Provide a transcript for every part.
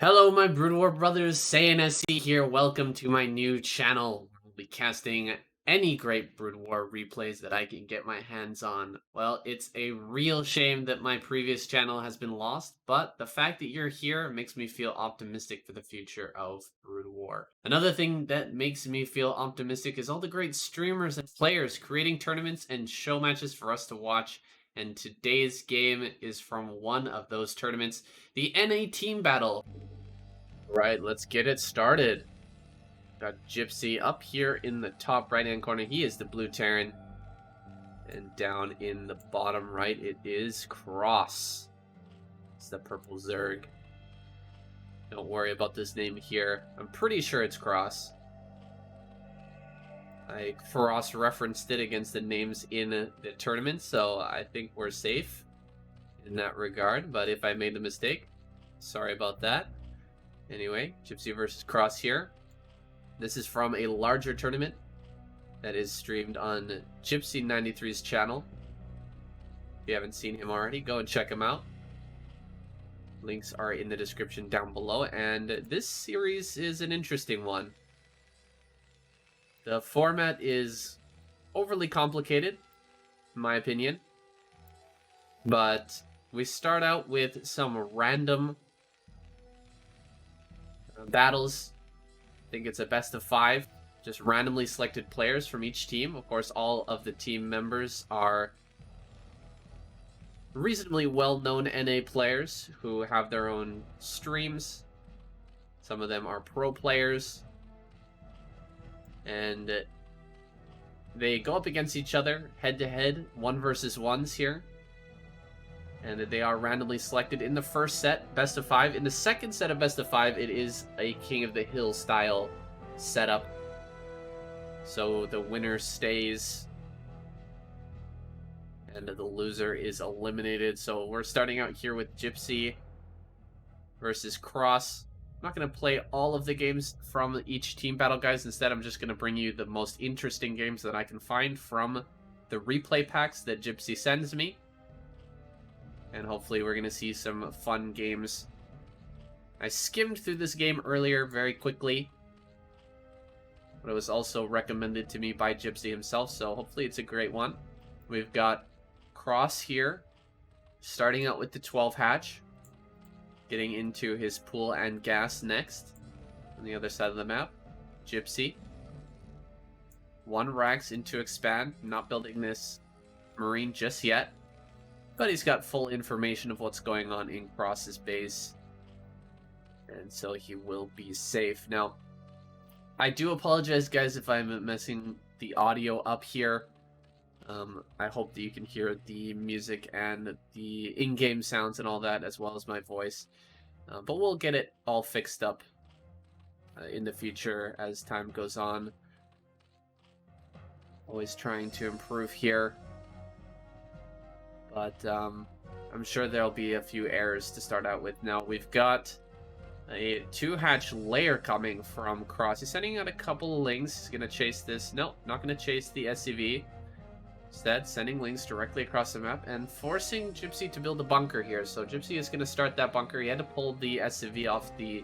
Hello, my Broodwar brothers. SC here. Welcome to my new channel. We'll be casting any great Broodwar replays that I can get my hands on. Well, it's a real shame that my previous channel has been lost, but the fact that you're here makes me feel optimistic for the future of Broodwar. Another thing that makes me feel optimistic is all the great streamers and players creating tournaments and show matches for us to watch. And today's game is from one of those tournaments, the NA Team Battle. Right, let's get it started. Got Gypsy up here in the top right-hand corner. He is the blue Terran. And down in the bottom right, it is Cross. It's the purple Zerg. Don't worry about this name here. I'm pretty sure it's Cross. I cross-referenced it against the names in the tournament, so I think we're safe in that regard. But if I made the mistake, sorry about that. Anyway, Gypsy versus Cross here. This is from a larger tournament that is streamed on Gypsy93's channel. If you haven't seen him already, go and check him out. Links are in the description down below, and this series is an interesting one. The format is overly complicated, in my opinion, but we start out with some random battles. I think it's a best of 5, just randomly selected players from each team. Of course, all of the team members are reasonably well-known NA players who have their own streams. Some of them are pro players, and they go up against each other head-to-head, 1 versus 1s here. And they are randomly selected in the first set, best of 5. In the second set of best of 5, it is a King of the Hill style setup. So the winner stays, and the loser is eliminated. So we're starting out here with Gypsy versus Cross. I'm not going to play all of the games from each team battle, guys. Instead, I'm just going to bring you the most interesting games that I can find from the replay packs that Gypsy sends me. And hopefully we're going to see some fun games. I skimmed through this game earlier very quickly, but it was also recommended to me by Gypsy himself, so hopefully it's a great one. We've got Cross here, starting out with the 12 hatch, getting into his pool and gas next. On the other side of the map, Gypsy. 1 Rags into expand, not building this Marine just yet. But he's got full information of what's going on in Cross's base, and so he will be safe. Now, I do apologize, guys, if I'm messing the audio up here. I hope that you can hear the music and the in-game sounds and all that, as well as my voice. But we'll get it all fixed up in the future as time goes on. Always trying to improve here. But I'm sure there'll be a few errors to start out with. Now, we've got a 2-hatch layer coming from Cross. He's sending out a couple of lings. He's going to chase this. Nope, not going to chase the SCV. Instead, sending lings directly across the map and forcing Gypsy to build a bunker here. So Gypsy is going to start that bunker. He had to pull the SCV off the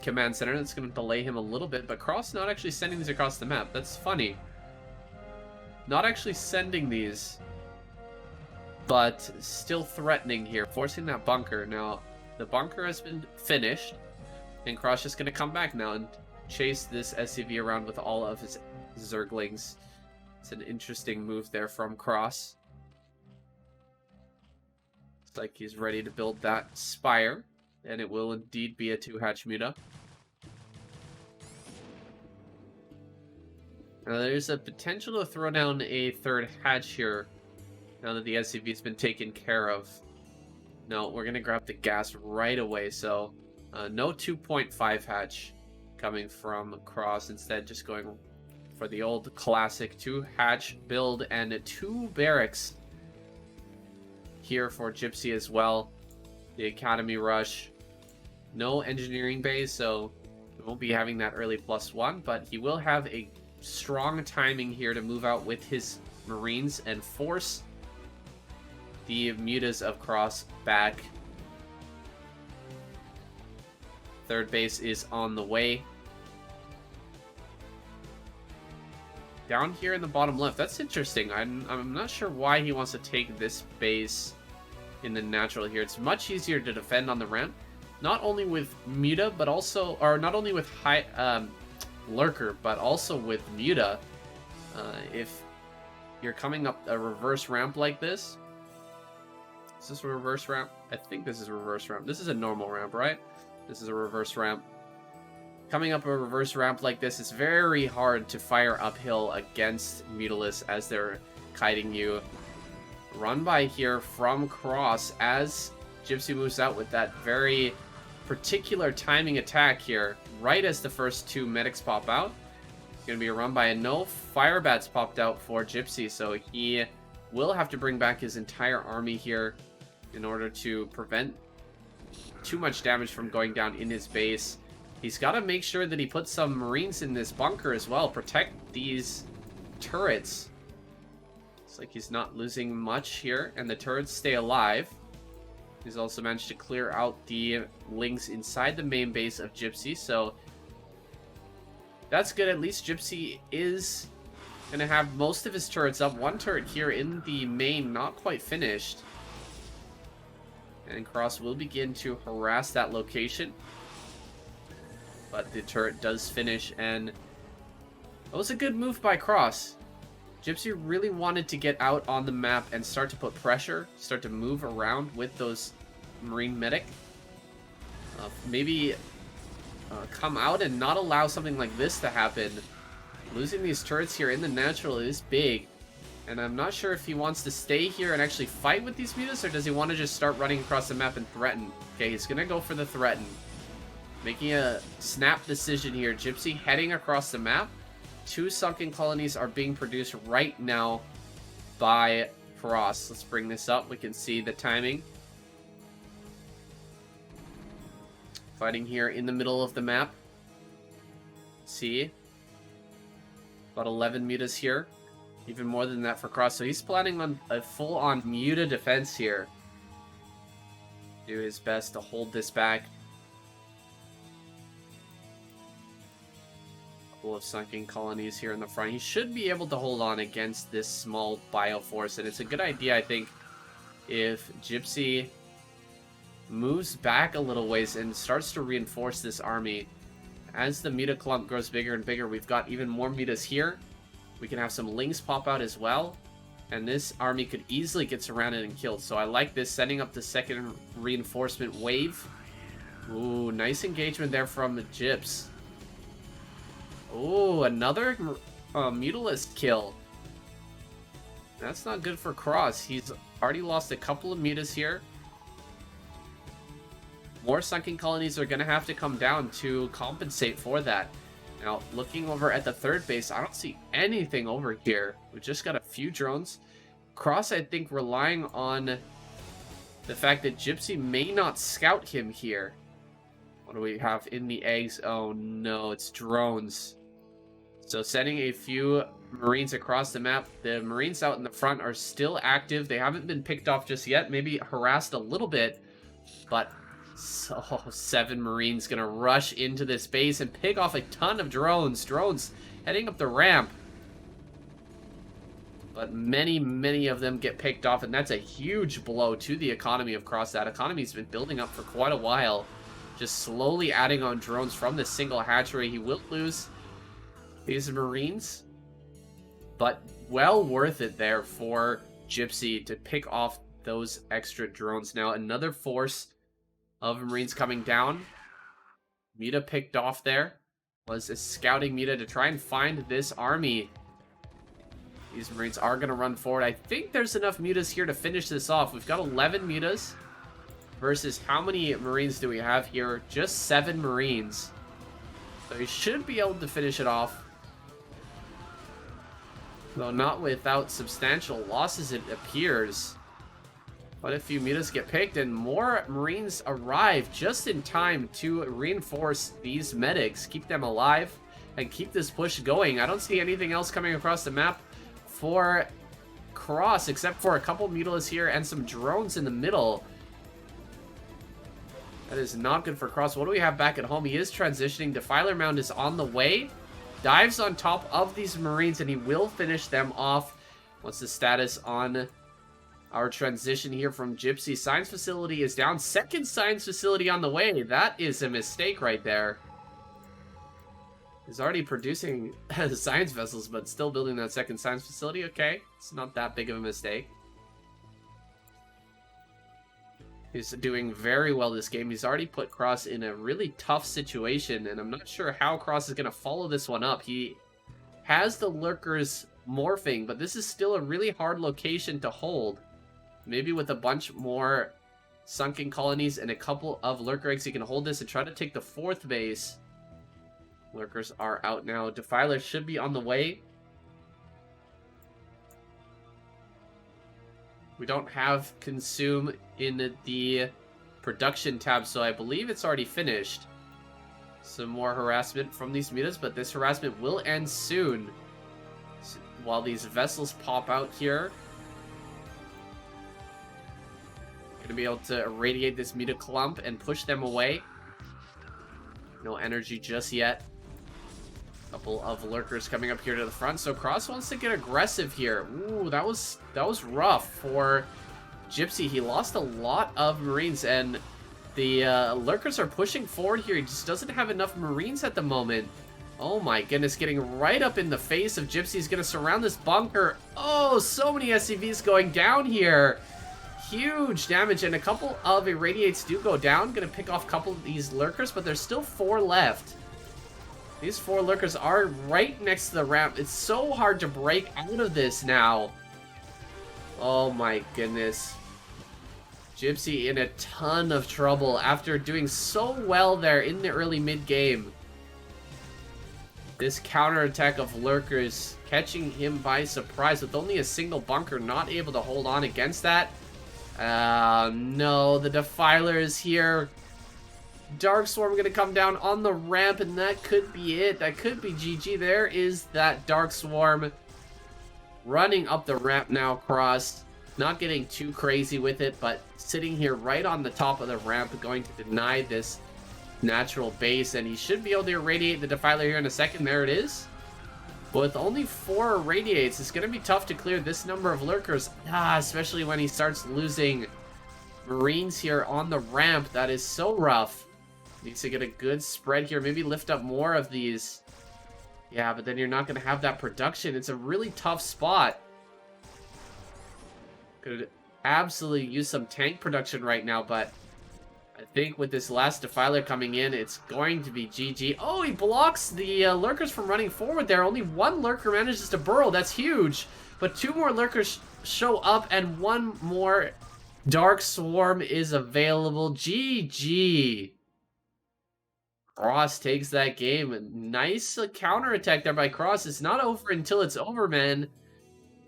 command center. That's going to delay him a little bit. But Cross not actually sending these across the map. That's funny. Not actually sending these, but still threatening here, forcing that bunker. Now, the bunker has been finished, and Cross is going to come back now and chase this SCV around with all of his Zerglings. It's an interesting move there from Cross. Looks like he's ready to build that Spire, and it will indeed be a 2-hatch muta. Now, there's a potential to throw down a 3rd hatch here, now that the SCV's been taken care of. No, we're going to grab the gas right away, so no 2.5 hatch coming from Cross. Instead, just going for the old classic 2-hatch build and 2 barracks here for Gypsy as well. The Academy Rush. No engineering base, so we won't be having that early +1, but he will have a strong timing here to move out with his Marines and force the mutas of Cross back Third base is on the way. Down here in the bottom left. That's interesting. I'm not sure why he wants to take this base in the natural here. It's much easier to defend on the ramp. Not only with Muta, but also... Or not only with Lurker, but also with Muta. If you're coming up a reverse ramp like this... Is this a reverse ramp? I think this is a reverse ramp. This is a normal ramp, right? This is a reverse ramp. Coming up a reverse ramp like this, it's very hard to fire uphill against Mutalisk as they're kiting you. Run by here from Cross as Gypsy moves out with that very particular timing attack here, right as the first two medics pop out. It's going to be a run by, and no fire bats popped out for Gypsy, so he will have to bring back his entire army here in order to prevent too much damage from going down in his base. He's got to make sure that he puts some Marines in this bunker as well. Protect these turrets. It's like he's not losing much here, and the turrets stay alive. He's also managed to clear out the Lings inside the main base of Gypsy, so that's good. At least Gypsy is going to have most of his turrets up. One turret here in the main, not quite finished. And Cross will begin to harass that location. But the turret does finish, and it was a good move by Cross. Gypsy really wanted to get out on the map and start to put pressure, start to move around with those Marine medic. Maybe come out and not allow something like this to happen. Losing these turrets here in the natural is big. And I'm not sure if he wants to stay here and actually fight with these mutas, or does he want to just start running across the map and threaten? Okay, he's going to go for the threaten. Making a snap decision here. Gypsy heading across the map. 2 sunken colonies are being produced right now by Cross. Let's bring this up. We can see the timing. Fighting here in the middle of the map. See? About 11 mutas here. Even more than that for Cross. So he's planning on a full-on muta defense here. Do his best to hold this back. Of sunken colonies here in the front. He should be able to hold on against this small bioforce, and it's a good idea, I think, if Gypsy moves back a little ways and starts to reinforce this army. As the muta clump grows bigger and bigger, we've got even more mutas here. We can have some Lings pop out as well, and this army could easily get surrounded and killed. So I like this, setting up the second reinforcement wave. Ooh, nice engagement there from the Gyps. Oh, another Mutalisk kill. That's not good for Cross. He's already lost a couple of mutas here. More sunken colonies are going to have to come down to compensate for that. Now, looking over at the third base, I don't see anything over here. We just got a few drones. Cross, I think, relying on the fact that Gypsy may not scout him here. What do we have in the eggs? Oh no, it's drones. So sending a few Marines across the map. The Marines out in the front are still active. They haven't been picked off just yet. Maybe harassed a little bit. But so 7 Marines going to rush into this base and pick off a ton of drones. Drones heading up the ramp. But many of them get picked off. And that's a huge blow to the economy of Cross. That economy's been building up for quite a while. Just slowly adding on drones from this single hatchery. He will lose these Marines, but well worth it there for Gypsy to pick off those extra drones. Now another force of Marines coming down. Muta picked off there. Was a scouting Muta to try and find this army. These Marines are going to run forward. I think there's enough mutas here to finish this off. We've got 11 mutas versus how many Marines do we have here? Just 7 Marines. So he should be able to finish it off. Though not without substantial losses, it appears. Quite a few mutas get picked, and more Marines arrive just in time to reinforce these medics, keep them alive, and keep this push going. I don't see anything else coming across the map for Cross, except for a couple Mutalisks here and some drones in the middle. That is not good for Cross. What do we have back at home? He is transitioning. Defiler Mound is on the way. Dives on top of these Marines, and he will finish them off. What's the status on our transition here from Gypsy? Science Facility is down. Second Science Facility on the way. That is a mistake right there. He's already producing science vessels, but still building that second Science Facility. Okay, it's not that big of a mistake. He's doing very well this game. He's already put Cross in a really tough situation, and I'm not sure how Cross is going to follow this one up. He has the Lurkers morphing, but this is still a really hard location to hold. Maybe with a bunch more sunken colonies and a couple of Lurker eggs, he can hold this and try to take the 4th base. Lurkers are out now. Defiler should be on the way. We don't have consume in the production tab, so I believe it's already finished. Some more harassment from these mutas, but this harassment will end soon. While these vessels pop out here. Gonna be able to irradiate this muta clump and push them away. No energy just yet. Couple of Lurkers coming up here to the front. So Cross wants to get aggressive here. Ooh, that was rough for Gypsy. He lost a lot of Marines, and the Lurkers are pushing forward here. He just doesn't have enough Marines at the moment. Oh my goodness, getting right up in the face of Gypsy. He's going to surround this bunker. Oh, so many SCVs going down here. Huge damage, and a couple of Irradiates do go down. Going to pick off a couple of these Lurkers, but there's still 4 left. These 4 Lurkers are right next to the ramp. It's so hard to break out of this now. Oh my goodness. Gypsy in a ton of trouble after doing so well there in the early mid-game. This counterattack of Lurkers catching him by surprise with only a single bunker, not able to hold on against that. No, the Defiler is here. Dark Swarm going to come down on the ramp, and that could be it. That could be GG. There is that Dark Swarm running up the ramp now, Cross. Not getting too crazy with it, but sitting here right on the top of the ramp, going to deny this natural base, and he should be able to irradiate the Defiler here in a second. There it is. But with only 4 irradiates, it's going to be tough to clear this number of Lurkers, especially when he starts losing Marines here on the ramp. That is so rough. Needs to get a good spread here. Maybe lift up more of these. Yeah, but then you're not going to have that production. It's a really tough spot. Could absolutely use some tank production right now, but I think with this last Defiler coming in, it's going to be GG. Oh, he blocks the Lurkers from running forward there. Only 1 Lurker manages to burrow. That's huge. But 2 more Lurkers show up, and 1 more Dark Swarm is available. GG. Cross takes that game. Nice counterattack there by Cross. It's not over until it's over, man.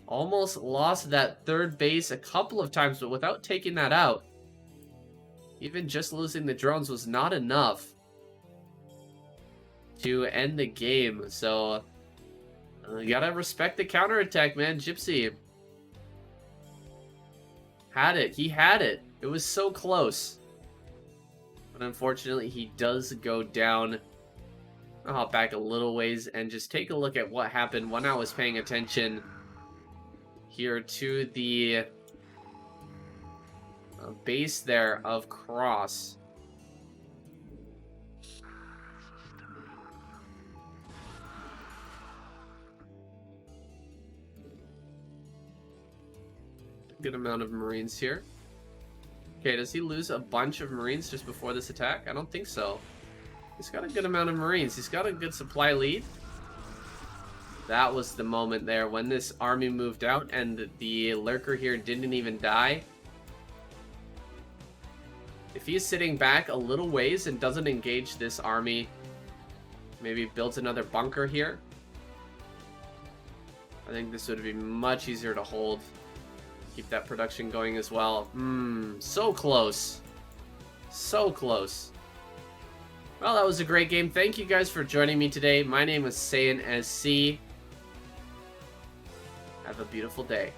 Almost lost that 3rd base a couple of times, but without taking that out. Even just losing the drones was not enough to end the game. So, you gotta respect the counterattack, man. Gypsy had it. He had it. It was so close. But unfortunately, he does go down. I'll hop back a little ways and just take a look at what happened when I was paying attention here to the base there of Cross. Good amount of Marines here. Okay, does he lose a bunch of Marines just before this attack? I don't think so. He's got a good amount of Marines. He's got a good supply lead. That was the moment there when this army moved out and the Lurker here didn't even die. If he's sitting back a little ways and doesn't engage this army, maybe builds another bunker here, I think this would be much easier to hold. Keep that production going as well. So close. So close. Well, that was a great game. Thank you guys for joining me today. My name is Saiyan SC. Have a beautiful day.